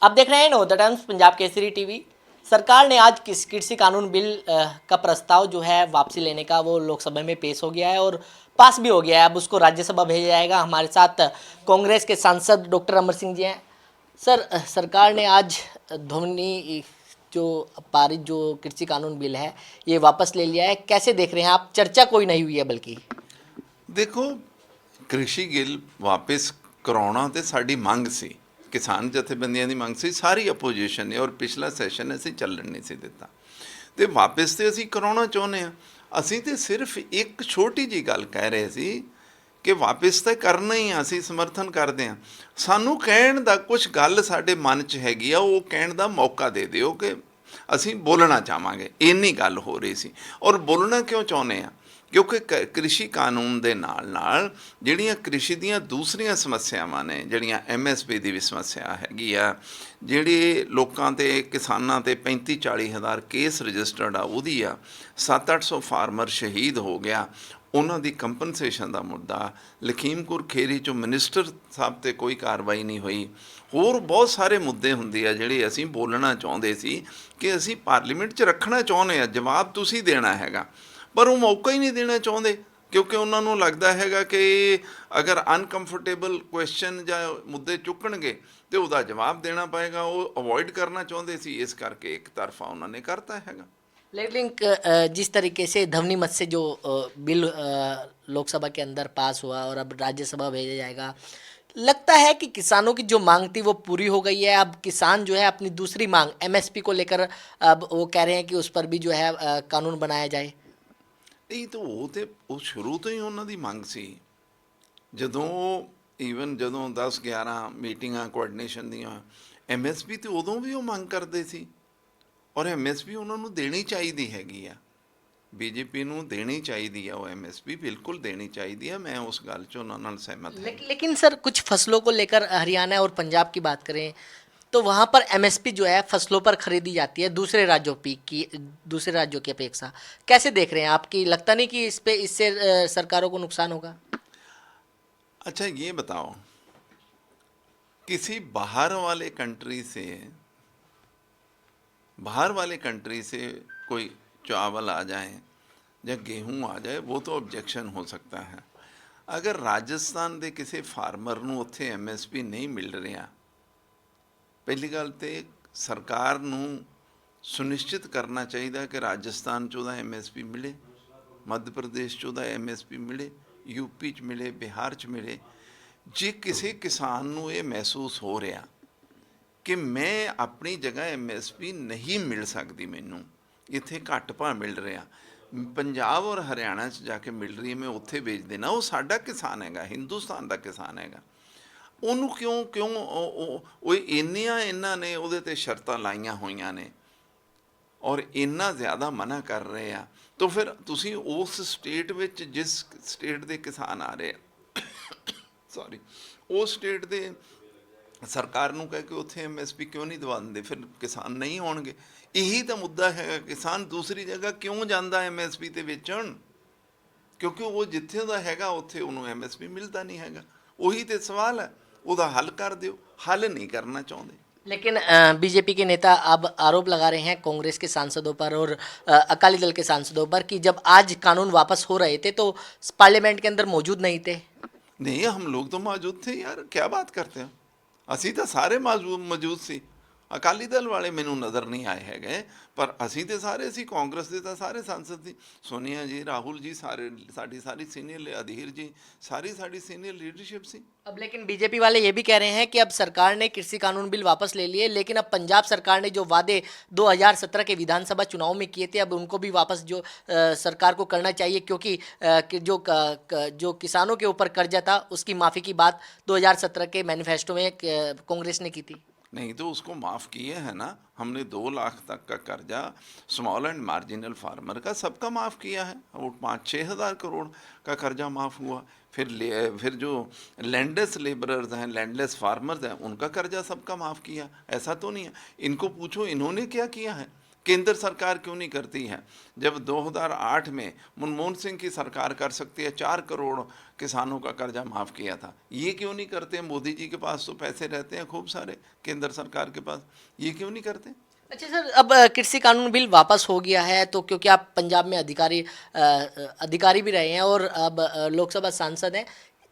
आप देख रहे हैं know the times Punjab Kesari TV. सरकार ने आज कृषि कानून बिल का प्रस्ताव जो है वापसी लेने का वो लोकसभा में पेश हो गया है और पास भी हो गया है। अब उसको राज्यसभा भेजा जाएगा। हमारे साथ कांग्रेस के सांसद डॉक्टर अमर सिंह जी हैं। सर, सरकार ने आज ध्वनि जो पारित जो कृषि कानून बिल है ये वापस ले लिया है। कैसे देख रहे हैं आप? चर्चा कोई नहीं हुई है बल्कि। ਦੇਖੋ, ਕ੍ਰਿਸ਼ੀ ਗਿੱਲ ਵਾਪਸ ਕਰਾਉਣਾ ਤੇ ਸਾਡੀ ਮੰਗ ਸੀ, ਕਿਸਾਨ ਜਥੇਬੰਦੀਆਂ ਦੀ ਮੰਗ ਸੀ, ਸਾਰੀ ਆਪੋਜੀਸ਼ਨ ਨੇ, ਔਰ ਪਿਛਲਾ ਸੈਸ਼ਨ ਅਸੀਂ ਚੱਲਣ ਨਹੀਂ ਸੀ ਦਿੱਤਾ ਤੇ ਵਾਪਸ ਤੇ ਅਸੀਂ ਕਰਾਉਣਾ ਚਾਹੁੰਦੇ ਹਾਂ। ਅਸੀਂ ਤੇ ਸਿਰਫ ਇੱਕ ਛੋਟੀ ਜੀ ਗੱਲ ਕਹਿ ਰਹੇ ਸੀ ਕਿ ਵਾਪਸ ਤਾਂ ਕਰਨਾ ਹੀ ਆ, ਅਸੀਂ ਸਮਰਥਨ ਕਰਦੇ ਹਾਂ। ਸਾਨੂੰ ਕਹਿਣ ਦਾ ਕੁਝ ਗੱਲ ਸਾਡੇ ਮਨ 'ਚ ਹੈਗੀ ਆ, ਉਹ ਕਹਿਣ ਦਾ ਮੌਕਾ ਦੇ ਦਿਓ ਕਿ ਅਸੀਂ ਬੋਲਣਾ ਚਾਹਾਂਗੇ, ਇੰਨੀ ਗੱਲ ਹੋ ਰਹੀ ਸੀ। ਔਰ ਬੋਲਣਾ ਕਿਉਂ ਚਾਹੁੰਦੇ ਆ? ਕਿਉਂਕਿ ਕ੍ਰਿਸ਼ੀ ਕਾਨੂੰਨ ਦੇ ਨਾਲ ਨਾਲ ਜਿਹੜੀਆਂ ਕ੍ਰਿਸ਼ੀ ਦੀਆਂ ਦੂਸਰੀਆਂ ਸਮੱਸਿਆਵਾਂ ਨੇ, ਜਿਹੜੀਆਂ MSP ਦੀ ਵੀ ਸਮੱਸਿਆ ਹੈਗੀ ਆ, ਜਿਹੜੇ ਲੋਕਾਂ 'ਤੇ ਕਿਸਾਨਾਂ 'ਤੇ 35-40 ਹਜ਼ਾਰ ਕੇਸ ਰਜਿਸਟਰਡ ਆ, ਉਹਦੀ ਆ 700-800 ਫਾਰਮਰ ਸ਼ਹੀਦ ਹੋ ਗਿਆ, ਉਹਨਾਂ ਦੀ ਕੰਪਨਸੇਸ਼ਨ ਦਾ ਮੁੱਦਾ, ਲਖੀਮਪੁਰ ਖੇਰੀ 'ਚੋਂ ਮਿਨਿਸਟਰ ਸਾਹਿਬ 'ਤੇ ਕੋਈ ਕਾਰਵਾਈ ਨਹੀਂ ਹੋਈ, ਹੋਰ ਬਹੁਤ ਸਾਰੇ ਮੁੱਦੇ ਹੁੰਦੇ ਆ ਜਿਹੜੇ ਅਸੀਂ ਬੋਲਣਾ ਚਾਹੁੰਦੇ ਸੀ ਕਿ ਅਸੀਂ ਪਾਰਲੀਮੈਂਟ 'ਚ ਰੱਖਣਾ ਚਾਹੁੰਦੇ ਆ, ਜਵਾਬ ਤੁਸੀਂ ਦੇਣਾ ਹੈਗਾ। ਪਰ ਉਹ ਮੌਕਾ ਹੀ ਨਹੀਂ ਦੇਣਾ ਚਾਹੁੰਦੇ ਕਿਉਂਕਿ ਉਹਨਾਂ ਨੂੰ ਲੱਗਦਾ ਹੈਗਾ ਕਿ ਅਗਰ ਅਨਕੰਫਰਟੇਬਲ ਕੁਐਸਚਨ ਜਾਂ ਮੁੱਦੇ ਚੁੱਕਣਗੇ ਤੇ ਉਹਦਾ ਜਵਾਬ ਦੇਣਾ ਪਏਗਾ। ਉਹ ਅਵੋਇਡ ਕਰਨਾ ਚਾਹੁੰਦੇ ਸੀ, ਇਸ ਕਰਕੇ ਇੱਕ ਤਰਫਾ ਉਹਨਾਂ ਨੇ ਕਰਤਾ ਹੈਗਾ। लेकिन जिस तरीके से ध्वनि मत से जो बिल लोकसभा के अंदर पास हुआ और अब राज्यसभा भेजा जाएगा, लगता है कि किसानों की जो मांग थी वो पूरी हो गई है। अब किसान जो है अपनी दूसरी मांग MSP को लेकर अब वो कह रहे हैं कि उस पर भी जो है कानून बनाया जाए। ਇਹ ਤਾਂ ਉਹ ਸ਼ੁਰੂ ਤੋਂ ਹੀ ਉਹਨਾਂ ਦੀ ਮੰਗ ਸੀ। ਜਦੋਂ ਈਵਨ ਜਦੋਂ 10-11 ਮੀਟਿੰਗਾਂ ਕੋਆਰਡੀਨੇਸ਼ਨ ਦੀਆਂ MSP ਤੇ ਉਦੋਂ ਵੀ ਉਹ ਮੰਗ ਕਰਦੇ ਸੀ, ਔਰ MSP ਉਹਨਾਂ ਨੂੰ ਦੇਣੀ ਚਾਹੀਦੀ ਹੈਗੀ ਆ। BJP ਨੂੰ ਦੇਣੀ ਚਾਹੀਦੀ ਆ ਉਹ MSP, ਬਿਲਕੁਲ ਦੇਣੀ ਚਾਹੀਦੀ ਆ। मैं उस गल 'ਚ ਉਹਨਾਂ ਨਾਲ सहमत ਹਾਂ। लेकिन सर, कुछ फसलों को लेकर हरियाणा और पंजाब की बात करें तो वहाँ पर MSP जो है फसलों पर खरीदी जाती है दूसरे राज्यों की अपेक्षा। कैसे देख रहे हैं? आपकी लगता नहीं कि इससे सरकारों को नुकसान होगा? अच्छा ये बताओ, किसी बाहर वाले कंट्री से कोई चावल आ जाए या गेहूं आ जाए, वो तो ऑब्जेक्शन हो सकता है। अगर राजस्थान के किसी फार्मर ਨੂੰ ਉੱਥੇ MSP नहीं मिल ਰਿਹਾ, ਪਹਿਲੀ ਗੱਲ ਤੇ ਸਰਕਾਰ ਨੂੰ ਸੁਨਿਸ਼ਚਿਤ ਕਰਨਾ ਚਾਹੀਦਾ ਕਿ ਰਾਜਸਥਾਨ 'ਚ ਉਹਦਾ MSP ਮਿਲੇ, ਮੱਧ ਪ੍ਰਦੇਸ਼ 'ਚ ਉਹਦਾ MSP ਮਿਲੇ, UP 'ਚ ਮਿਲੇ, ਬਿਹਾਰ 'ਚ ਮਿਲੇ। ਜੇ ਕਿਸੇ ਕਿਸਾਨ ਨੂੰ ਇਹ ਮਹਿਸੂਸ ਹੋ ਰਿਹਾ ਕਿ ਮੈਂ ਆਪਣੀ ਜਗ੍ਹਾ MSP ਨਹੀਂ ਮਿਲ ਸਕਦੀ, ਮੈਨੂੰ ਇੱਥੇ ਘੱਟ ਭਾਅ ਮਿਲ ਰਿਹਾ, ਪੰਜਾਬ ਔਰ ਹਰਿਆਣਾ 'ਚ ਜਾ ਕੇ ਮਿਲ ਰਹੀ ਹੈ, ਮੈਂ ਉੱਥੇ ਵੇਚ ਦੇਣਾ, ਉਹ ਸਾਡਾ ਕਿਸਾਨ ਹੈਗਾ, ਹਿੰਦੁਸਤਾਨ ਦਾ ਕਿਸਾਨ ਹੈਗਾ। ਉਹਨੂੰ ਕਿਉਂ ਉਹ ਇੰਨੀਆਂ ਇਹਨਾਂ ਨੇ ਉਹਦੇ 'ਤੇ ਸ਼ਰਤਾਂ ਲਾਈਆਂ ਹੋਈਆਂ ਨੇ ਔਰ ਇੰਨਾ ਜ਼ਿਆਦਾ ਮਨਾ ਕਰ ਰਹੇ ਆ। ਤਾਂ ਫਿਰ ਤੁਸੀਂ ਉਸ ਸਟੇਟ ਵਿੱਚ ਜਿਸ ਸਟੇਟ ਦੇ ਕਿਸਾਨ ਆ ਰਹੇ ਆ ਸੌਰੀ, ਉਸ ਸਟੇਟ ਦੇ ਸਰਕਾਰ ਨੂੰ ਕਹਿ ਕੇ ਉੱਥੇ MSP ਕਿਉਂ ਨਹੀਂ ਦਵਾ ਦਿੰਦੇ? ਫਿਰ ਕਿਸਾਨ ਨਹੀਂ ਆਉਣਗੇ। ਇਹੀ ਤਾਂ ਮੁੱਦਾ ਹੈਗਾ। ਕਿਸਾਨ ਦੂਸਰੀ ਜਗ੍ਹਾ ਕਿਉਂ ਜਾਂਦਾ MSP 'ਤੇ ਵੇਚਣ? ਕਿਉਂਕਿ ਉਹ ਜਿੱਥੇ ਦਾ ਹੈਗਾ ਉੱਥੇ ਉਹਨੂੰ MSP ਮਿਲਦਾ ਨਹੀਂ ਹੈਗਾ। ਉਹੀ ਤੇ ਸਵਾਲ ਹੈ, ਉਹਦਾ हल कर दो। हल नहीं करना चाहते। लेकिन बीजेपी के नेता अब आरोप लगा रहे हैं कांग्रेस के सांसदों पर और अकाली दल के सांसदों पर कि जब आज कानून वापस हो रहे थे तो पार्लियामेंट के अंदर मौजूद नहीं थे। नहीं, हम लोग तो मौजूद थे यार, क्या बात करते हो? ਅਸੀਂ ਤਾਂ ਸਾਰੇ ਮੌਜੂਦ ਸੀ। ਅਕਾਲੀ ਦਲ ਵਾਲੇ ਮੈਨੂੰ ਨਜ਼ਰ ਨਹੀਂ ਆਏ ਹੈਗੇ, ਪਰ ਅਸੀਂ ਤੇ ਸਾਰੇ ਸੀ। ਕਾਂਗਰਸ ਦੇ ਤਾਂ ਸਾਰੇ ਸੰਸਦ ਸੀ, ਸੋਨੀਆ ਜੀ, ਰਾਹੁਲ ਜੀ, ਸਾਰੇ ਸਾਰੀ सीनियर, अधीर जी, सारी सीनियर लीडरशिप सी। अब लेकिन बीजेपी वाले ये भी कह रहे हैं कि अब सरकार ने कृषि कानून बिल वापस ले लिए, लेकिन अब पंजाब सरकार ने जो वादे 2017 के विधानसभा चुनाव में किए थे अब उनको भी वापस जो सरकार को करना चाहिए, क्योंकि जो किसानों के ऊपर कर्जा था उसकी माफ़ी की बात 2017 के मैनिफेस्टो में कांग्रेस ने की थी। नहीं तो उसको माफ़ किए हैं ना हमने। 2 लाख तक का कर्जा स्मॉल एंड मार्जिनल फार्मर का सबका माफ़ किया है। वो 5-6 हज़ार करोड़ का कर्जा माफ़ हुआ। फिर जो लैंडलेस लेबरर्स हैं, लैंडलेस फार्मर्स हैं, उनका कर्जा सबका माफ़ किया। ऐसा तो नहीं है। इनको पूछो इन्होंने क्या किया है। केंद्र सरकार क्यों नहीं करती है? जब 2008 में मनमोहन सिंह की सरकार कर सकती है, 4 करोड़ किसानों का कर्जा माफ़ किया था, ये क्यों नहीं करते? मोदी जी के पास तो पैसे रहते हैं खूब सारे, केंद्र सरकार के पास, ये क्यों नहीं करते? अच्छा सर, अब कृषि कानून बिल वापस हो गया है, तो क्योंकि आप पंजाब में अधिकारी भी रहे हैं और अब लोकसभा सांसद हैं,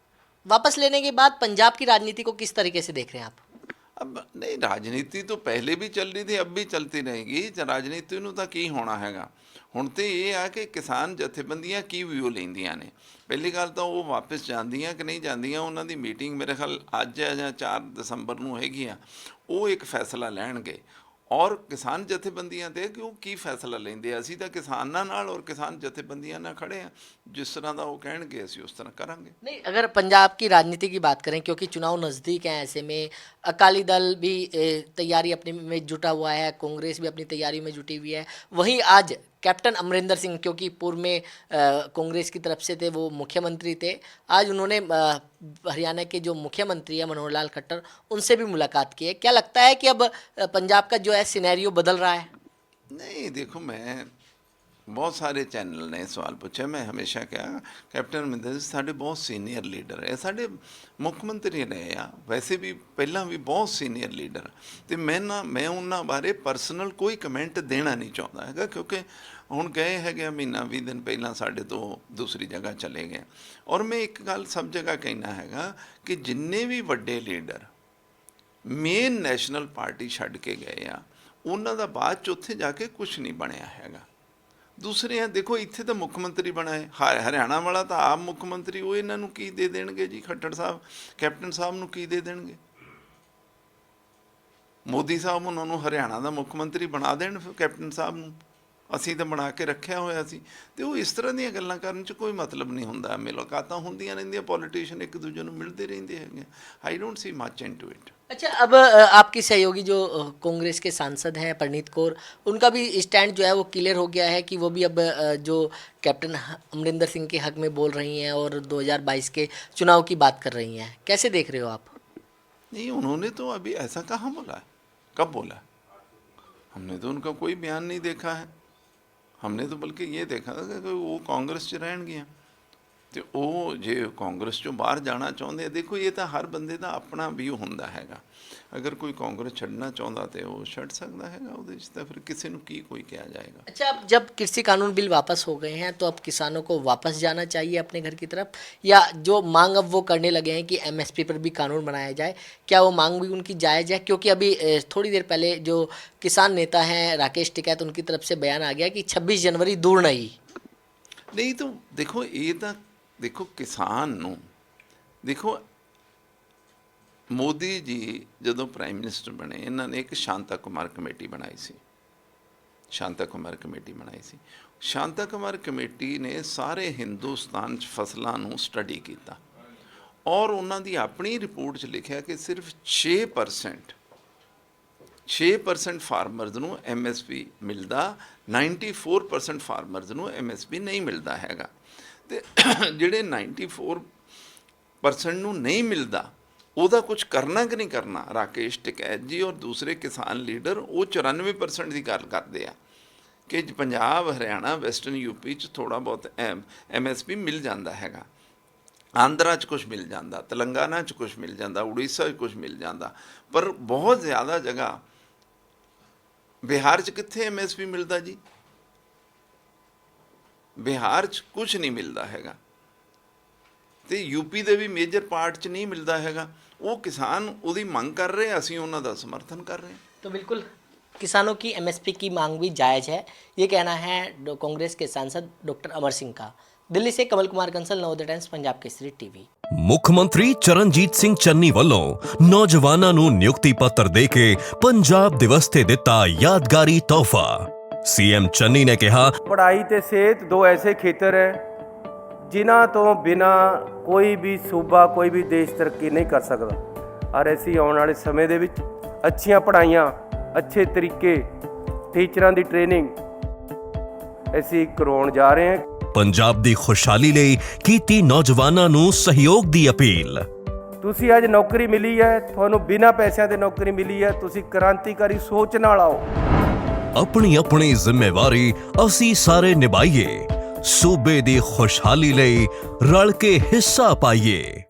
वापस लेने के बाद पंजाब की राजनीति को किस तरीके से देख रहे हैं आप? अब नहीं, राजनीति तो पहले भी चल रही थी, अब भी चलती रहेगी। राजनीति ਨੂੰ ਤਾਂ ਕੀ ਹੋਣਾ ਹੈਗਾ, ਹੁਣ ਤੇ ਇਹ ਆ ਕਿ ਕਿਸਾਨ ਜਥੇਬੰਦੀਆਂ ਕੀ ਵਿਊ ਲੈਂਦੀਆਂ ਨੇ। ਪਹਿਲੀ ਗੱਲ ਤਾਂ ਉਹ ਵਾਪਸ ਜਾਂਦੀਆਂ ਕਿ ਨਹੀਂ ਜਾਂਦੀਆਂ, ਉਹਨਾਂ ਦੀ ਮੀਟਿੰਗ ਮੇਰੇ ਖਿਆਲ ਅੱਜ ਹੈ ਜਾਂ 4 ਦਸੰਬਰ ਨੂੰ ਹੈਗੀ ਆ, ਉਹ ਇੱਕ ਫੈਸਲਾ ਲੈਣਗੇ। ਔਰ ਕਿਸਾਨ ਜਥੇਬੰਦੀਆਂ ਤੇ ਕਿ ਉਹ ਕੀ ਫੈਸਲਾ ਲੈਂਦੇ ਆ, ਅਸੀਂ ਤਾਂ ਕਿਸਾਨਾਂ ਨਾਲ ਔਰ ਕਿਸਾਨ ਜਥੇਬੰਦੀਆਂ ਨਾਲ ਖੜੇ ਆ, जिस तरह का वो कहेंगे ਅਸੀਂ उस तरह करांगे। नहीं, अगर पंजाब की राजनीति की बात करें, क्योंकि चुनाव नज़दीक हैं, ऐसे में अकाली दल भी तैयारी अपने में जुटा हुआ है, कांग्रेस भी अपनी तैयारी में जुटी हुई है, वहीं आज कैप्टन अमरिंदर सिंह, क्योंकि पूर्व में कांग्रेस की तरफ से थे, वो मुख्यमंत्री थे, आज उन्होंने हरियाणा के जो मुख्यमंत्री है मनोहर लाल खट्टर, उनसे भी मुलाकात की है। क्या लगता है कि अब पंजाब का जो है सिनेरियो बदल रहा है? नहीं देखो, मैं बहुत सारे चैनल ने सवाल पूछे, मैं हमेशा कहा कैप्टन अमरिंदर जी साढ़े बहुत सीनियर लीडर है, साढ़े मुख्य मंत्री रहे आ, वैसे भी पहला भी बहुत सीनियर लीडर, तो मैं उन्होंने बारे पर्सनल कोई कमेंट देना नहीं चाहता है, क्योंकि ਹੁਣ गए है महीना 20 दिन पहला साढ़े तो दूसरी जगह चले गए। और मैं एक गल सब जगह कहना है कि जिन्ने भी वड्डे लीडर मेन नैशनल पार्टी छड्ड के गए आ, उन्हों का बाद च उत्थे जाके कुछ नहीं बनया हैगा। दूसरे हैं देखो, इत्थे तो मुख्य मंत्री बनाए, हरियाणा वाला तो आप मुख्य मंत्री, वो इन्हों नूं की दे देणगे जी? खट्टर साहब कैप्टन साहब नूं की दे देणगे? मोदी साहब उन्होंने हरियाणा का मुख्य मंत्री बना देण कैप्टन साहब नूं, ਅਸੀਂ ਤਾਂ ਬਣਾ ਕੇ ਰੱਖਿਆ ਹੋਇਆ ਸੀ। ਤੇ ਉਹ ਇਸ ਤਰ੍ਹਾਂ ਦੀਆਂ ਗੱਲਾਂ ਕਰਨ 'ਚ ਕੋਈ ਮਤਲਬ ਨਹੀਂ ਹੁੰਦਾ। ਮੁਲਾਕਾਤਾਂ ਹੁੰਦੀਆਂ ਰਹਿੰਦੀਆਂ, पॉलिटिशियन एक दूजे ਨੂੰ ਮਿਲਦੇ ਰਹਿੰਦੇ ਹੈਗੇ। I don't see much into it. अच्छा, अब आपकी सहयोगी जो कांग्रेस के सांसद हैं परनीत कौर, उनका भी स्टैंड जो है वो क्लियर हो गया है कि वो भी अब जो कैप्टन अमरिंदर सिंह के हक में बोल रही हैं और 2022 के चुनाव की बात कर रही हैं। कैसे देख रहे हो आप? नहीं, उन्होंने तो अभी ऐसा कहाँ बोला है, कब बोला? हमने तो उनका कोई बयान नहीं देखा है। हमने तो बल्कि ये देखा था कि वो कांग्रेस च रहणगियां, तो वो जे कांग्रेस चों बाहर जाना चाहते, देखो ये तो हर बंदे का अपना व्यू होंदा हैगा। अगर कोई कांग्रेस छड्डना चाहता तो वो छड्ड सकता है, उहदे च तां फिर किसी नूं की कोई कहा जाएगा। अच्छा, अब जब कृषि कानून बिल वापस हो गए हैं, तो अब किसानों को वापस जाना चाहिए अपने घर की तरफ, या जो मांग अब वो करने लगे हैं कि एमएसपी पर भी कानून बनाया जाए, क्या वो मांग भी उनकी जायज़ है? क्योंकि अभी थोड़ी देर पहले जो किसान नेता हैं राकेश टिकैत, उनकी तरफ से बयान आ गया कि 26 जनवरी दूर नहीं। तो देखो ये तो देखो किसान नूं, देखो मोदी जी जदों प्राइम मिनिस्टर बने, इन्होंने एक शांता कुमार कमेटी बनाई सी, शांता कुमार कमेटी बनाई सी। शांता कुमार कमेटी ने सारे हिंदुस्तान च फसलों नूं स्टडी किया और उन्होंने अपनी रिपोर्ट च लिखा कि सिर्फ 6% फार्मर्स नूं MSP मिलता, 94% फार्मर्स नूं MSP नहीं मिलता हैगा। ते जिहड़े 94% नूं नहीं मिलता, ਉਹਦਾ कुछ करना कि नहीं करना? राकेश टिकैत जी और दूसरे किसान लीडर वो 94% की गल करते हैं कि पंजाब, हरियाणा, वैसटर्न यूपी च थोड़ा बहुत MSP मिल जाता हैगा, आंध्रा च कुछ मिल जाता, तेलंगाना च कुछ मिल जाता, उड़ीसा च कुछ मिल जाता, पर बहुत ज़्यादा जगह बिहार च कित्थे MSP मिलता जी? बिहार च कुछ नहीं मिलता हैगा, तो यूपी के भी मेजर पार्ट च नहीं मिलता हैगा। वो किसान उसकी मांग कर रहे हैं, असीं उन्हां दा समर्थन कर रहे हैं। तो बिल्कुल किसानों की एमएसपी की मांग भी जायज़ है, ये कहना है कांग्रेस के सांसद डॉक्टर अमर सिंह का। दिल्ली से कमल कुमार कंसल, नवोदय टाइम्स, पंजाब केसरी टीवी। ਮੁੱਖ ਮੰਤਰੀ ਚਰਨਜੀਤ ਸਿੰਘ ਚੰਨੀ ਵੱਲੋਂ ਨੌਜਵਾਨਾਂ ਨੂੰ ਨਿਯੁਕਤੀ ਪੱਤਰ ਦੇ ਕੇ ਪੰਜਾਬ ਦਿਵਸ ਤੇ ਦਿੱਤਾ ਯਾਦਗਾਰੀ ਤੋਹਫਾ। ਸੀਐਮ ਚੰਨੀ ਨੇ ਕਿਹਾ, ਪੜ੍ਹਾਈ ਤੇ ਸਿਹਤ ਦੋ ਐਸੇ ਖੇਤਰ ਹੈ ਜਿਨ੍ਹਾਂ ਤੋਂ ਬਿਨਾ ਕੋਈ ਵੀ ਸੂਬਾ, ਕੋਈ ਵੀ ਦੇਸ਼ ਤਰੱਕੀ ਨਹੀਂ ਕਰ ਸਕਦਾ। ਔਰ ਅਸੀਂ ਆਉਣ ਵਾਲੇ ਸਮੇਂ ਦੇ ਵਿੱਚ ਅੱਛੀਆਂ ਪੜ੍ਹਾਈਆਂ, ਅੱਛੇ ਤਰੀਕੇ, ਟੀਚਰਾਂ ਦੀ ਟ੍ਰੇਨਿੰਗ ਅਸੀਂ ਕਰਵਾਉਣ ਜਾ ਰਹੇ ਹਾਂ। ਪੰਜਾਬ ਦੀ ਖੁਸ਼ਹਾਲੀ ਲਈ ਕੀਤੀ ਨੌਜਵਾਨਾਂ ਨੂੰ ਸਹਿਯੋਗ ਦੀ ਅਪੀਲ। ਤੁਸੀਂ ਅੱਜ ਨੌਕਰੀ ਮਿਲੀ ਹੈ, ਤੁਹਾਨੂੰ ਬਿਨਾਂ ਪੈਸਿਆਂ ਦੇ ਨੌਕਰੀ ਮਿਲੀ ਹੈ, ਤੁਸੀਂ ਕ੍ਰਾਂਤੀਕਾਰੀ ਸੋਚ ਨਾਲ ਆਓ। ਆਪਣੀ ਆਪਣੀ ਜ਼ਿੰਮੇਵਾਰੀ ਅਸੀਂ ਸਾਰੇ ਨਿਭਾਈਏ, ਸੂਬੇ ਦੀ ਖੁਸ਼ਹਾਲੀ ਲਈ ਰਲ ਕੇ ਹਿੱਸਾ ਪਾਈਏ।